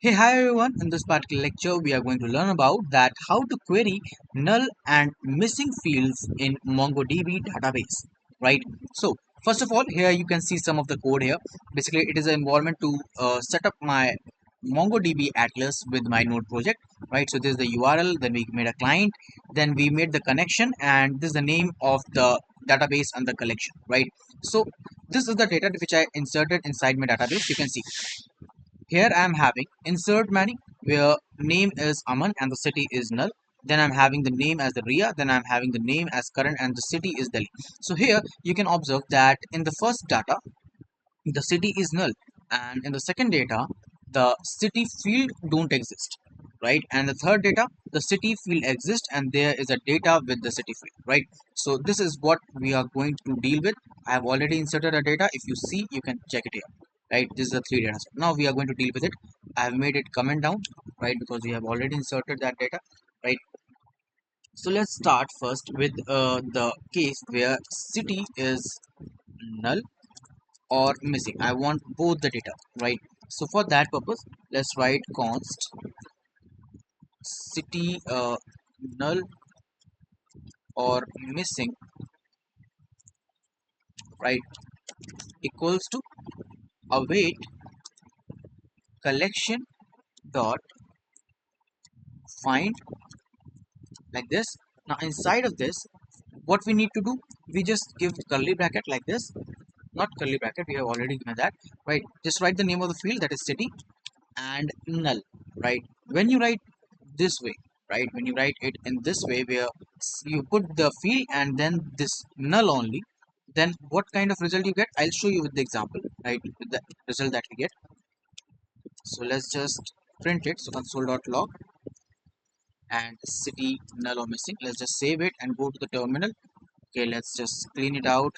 Hey, hi everyone. In this particular lecture, we are going to learn about that how to query null and missing fields in MongoDB database. Right. So first of all, here you can see some of the code here. Basically, it is an environment to set up my MongoDB Atlas with my node project. Right. So this is the URL. Then we made a client. Then we made the connection, and this is the name of the database and the collection. Right. So this is the data which I inserted inside my database. You can see. Here I am having insert many where name is Aman and the city is null. Then I'm having the name as the Ria. Then I'm having the name as current and the city is Delhi. So here you can observe that in the first data, the city is null. And in the second data, the city field don't exist. Right. And the third data, the city field exists and there is a data with the city field. Right. So this is what we are going to deal with. I have already inserted a data. If you see, you can check it here. Right. This is the three data set. Now we are going to deal with it. I have made it comment down. Right. Because we have already inserted that data. Right. So let's start first with the case where city is null or missing. I want both the data, right? So for that purpose, let's write const city null or missing, right, equals to await collection dot find, like this. Now inside of this, what we need to do, we just give curly bracket like this, not curly bracket, we have already given that, right? Just write the name of the field, that is city, and null, right? When you write this way, right, when you write it in this way where you put the field and then this null only, then what kind of result you get, I'll show you with the example, right, with the result that we get. So let's just print it. So console.log and city null or missing, let's just save it and go to the terminal. Okay, let's just clean it out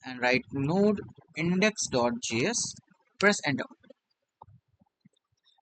and write node index.js, press enter.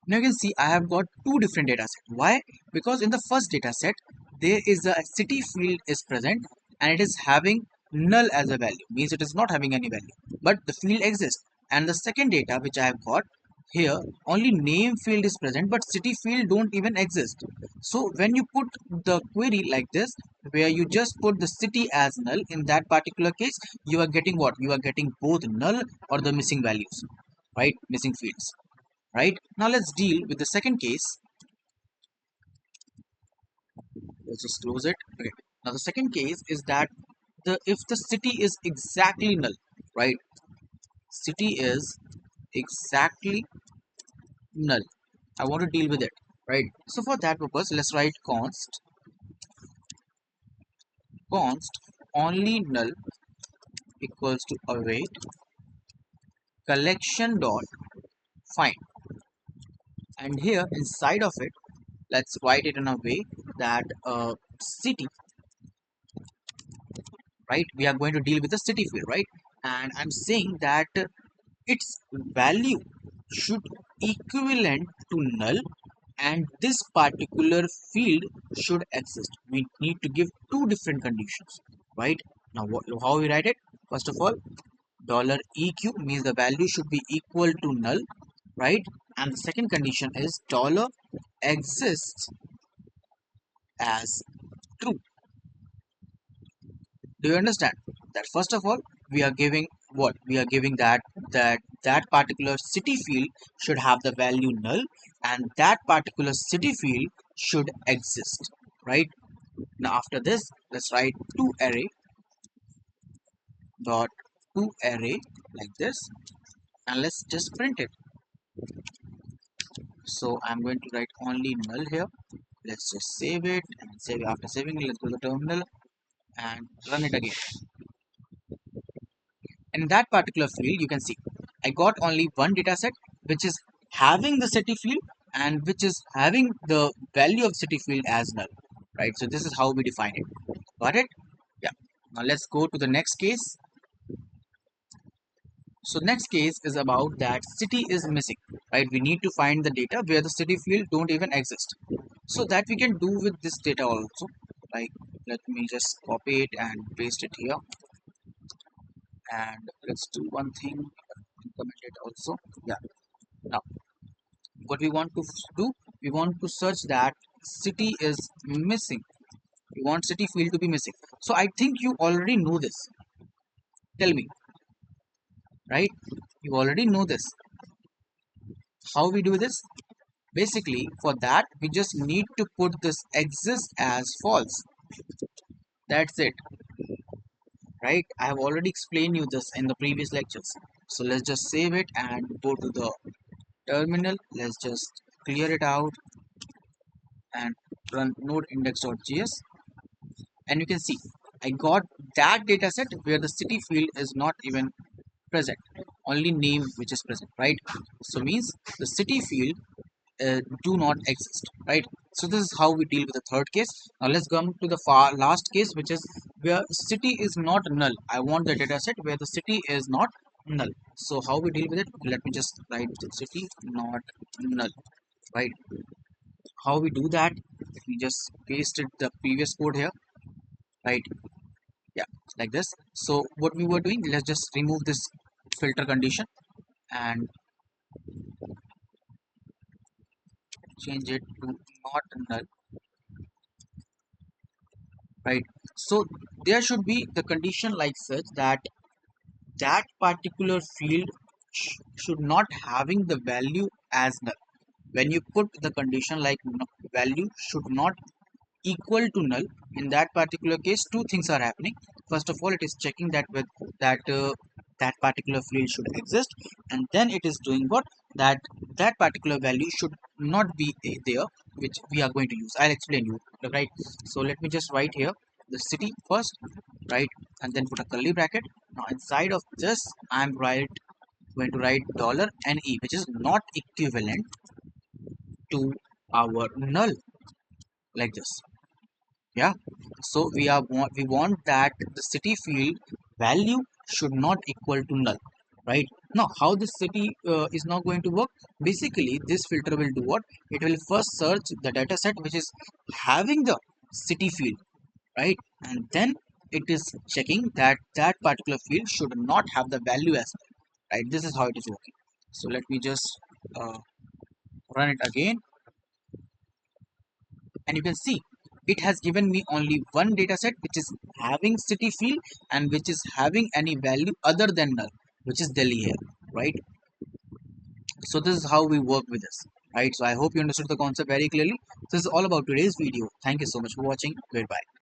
Now you can see I have got two different data sets. Why? Because in the first data set, there is a city field is present and it is having null as a value. Means it is not having any value. But the field exists. And the second data which I have got here, only name field is present but city field don't even exist. So when you put the query like this, where you just put the city as null, in that particular case, you are getting what? You are getting both null or the missing values, right? Missing fields. Right, now let's deal with the second case. Let's just close it. Okay, now the second case is that the if the city is exactly null, right, city is exactly null, I want to deal with it, right? So for that purpose, let's write const only null equals to await collection dot find. And here inside of it, let's write it in a way that city, right, we are going to deal with the city field, right? And I'm saying that its value should equivalent to null and this particular field should exist. We need to give two different conditions, right? Now how we write it? First of all, dollar eq means the value should be equal to null, right? And the second condition is dollar exists as true. Do you understand that? First of all, we are giving what? We are giving that particular city field should have the value null and that particular city field should exist, right? Now after this, let's write to array dot to array like this, and let's just print it. So I'm going to write only null here. Let's just save it and save it. After saving it, let's go to the terminal and run it again. In that particular field, you can see I got only one data set which is having the city field and which is having the value of city field as null, right? So this is how we define it. Got it? Yeah. Now let's go to the next case. So next case is about that city is missing, right? We need to find the data where the city field don't even exist. So that we can do with this data also. Like, let me just copy it and paste it here. And let's do one thing, comment it also. Yeah. Now what we want to do, we want to search that city is missing. We want city field to be missing. So I think you already know this. Tell me, right? You already know this. How we do this? Basically, for that, we just need to put this exists as false. That's it, right? I have already explained you this in the previous lectures. So let's just save it and go to the terminal. Let's just clear it out and run node index.js, and you can see I got that data set where the city field is not even present, only name which is present, right? So means the city field do not exist, right? So this is how we deal with the third case. Now let's come to the last case, which is where city is not null. I want the data set where the city is not null. So how we deal with it? Let me just write the city not null, right? How we do that? We just pasted the previous code here, right? Yeah, like this. So what we were doing, let's just remove this filter condition and change it to not null, right? So there should be the condition like such that that particular field should not having the value as null. When you put the condition like value should not equal to null, in that particular case two things are happening. First of all, it is checking that with that particular field should exist, and then it is doing what, that that particular value should not be there, which we are going to use. I'll explain you, right? So let me just write here the city first, right? And then put a curly bracket. Now inside of this I'm going to write dollar $ne, which is not equivalent to our null, like this. Yeah, so we want that the city field value should not equal to null, right? Now how this city is now going to work? Basically this filter will do what, it will first search the data set which is having the city field, right? And then it is checking that that particular field should not have the value as well, right? This is how it is working. So let me just uh, run it again, and you can see it has given me only one data set which is having city field and which is having any value other than null, which is Delhi here, right? So this is how we work with this, right? So I hope you understood the concept very clearly. This is all about today's video. Thank you so much for watching. Goodbye.